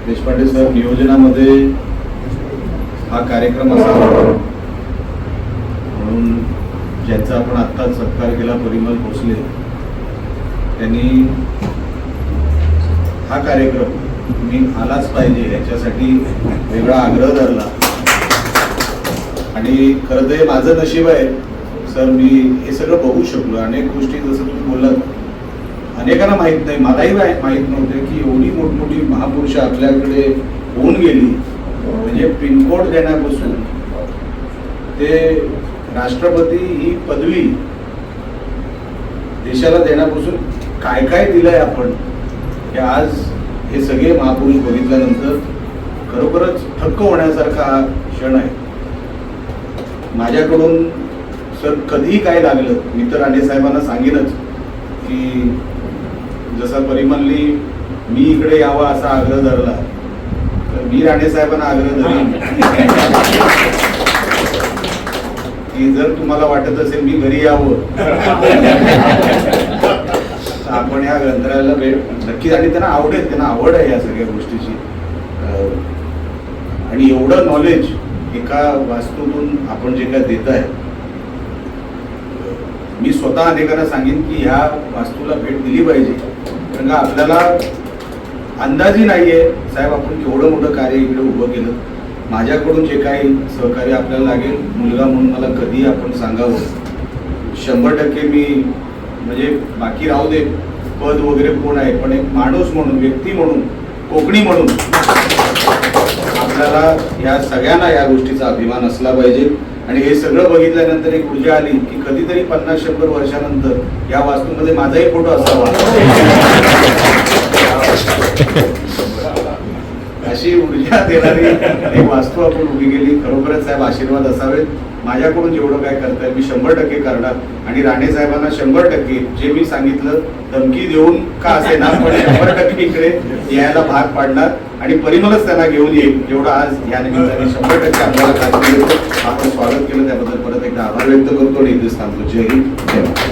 देशपांडे साहेब नियोजनामध्ये हा कार्यक्रम असावा म्हणून ज्यांचा आपण आत्ताच सत्कार केला परिमल भोसले त्यांनी हा कार्यक्रम मी आलाच पाहिजे याच्यासाठी वेगळा आग्रह धरला आणि खरं तर माझं नशीब आहे सर, मी हे सगळं बघू शकलो. अनेक गोष्टी जसं तुम्ही बोललात अनेकांना माहीत नाही, मलाही माहीत नव्हते की एवढी मोठमोठी महापुरुष आपल्याकडे होऊन गेली. म्हणजे पिनकोड देण्यापासून ते राष्ट्रपती ही पदवी देशाला देण्यापासून काय काय दिलंय आपण हे आज हे सगळे महापुरुष बघितल्यानंतर खरोखरच थक्क होण्यासारखा हा क्षण आहे. माझ्याकडून सर कधीही काय लागलं मी तर राणे साहेबांना सांगेनच की जसा परिमलनी मी इकडे यावा असा आग्रह धरला तर मी राणे साहेबांना आग्रह धरेन की जर तुम्हाला वाटत असेल मी घरी यावं तर आपण या ग्रंथालयाला नक्कीच, आणि त्यांना आवडेल, त्यांना आवड आहे या सगळ्या गोष्टीची. आणि एवढं नॉलेज एका वास्तूतून आपण जे काय देत आहे, मी स्वतः अनेकांना सांगेन की ह्या वास्तूला भेट दिली पाहिजे. कारण का आपल्याला अंदाजही नाहीये साहेब आपण केवढं मोठं कार्य इकडे उभं केलं. माझ्याकडून जे काही सहकार्य आपल्याला लागेल मुलगा म्हणून मला कधी आपण सांगावं. 100% मी म्हणजे बाकी राहू दे पद वगैरे कोण आहे, पण एक माणूस म्हणून, व्यक्ती म्हणून, कोकणी म्हणून आपल्याला या सगळ्यांना या गोष्टीचा अभिमान असला पाहिजे. आणि हे सगळं बघितल्यानंतर एक ऊर्जा आली की कधीतरी 50-100 वर्षानंतर या वास्तूमध्ये माझाही फोटो असावा अशी ऊर्जा देणारी एक वास्तू आपण उभी केली. खरोखरच साहेब आशीर्वाद असावेत. माझ्याकडून जेवढं काय करताय मी 100% करणार आणि राणे साहेबांना 100% जे मी सांगितलं धमकी देऊन का असे ना, पण 100% इकडे यायला भाग पाडणार आणि परिमलच त्यांना घेऊन येईल एवढं आज या निमित्ताने 100% आपल्याला खात्री देतो. आपण स्वागत केलं त्याबद्दल परत एकदा आभार व्यक्त करतो आणि इथेच थांबतो. जय हिंद, जय भारत.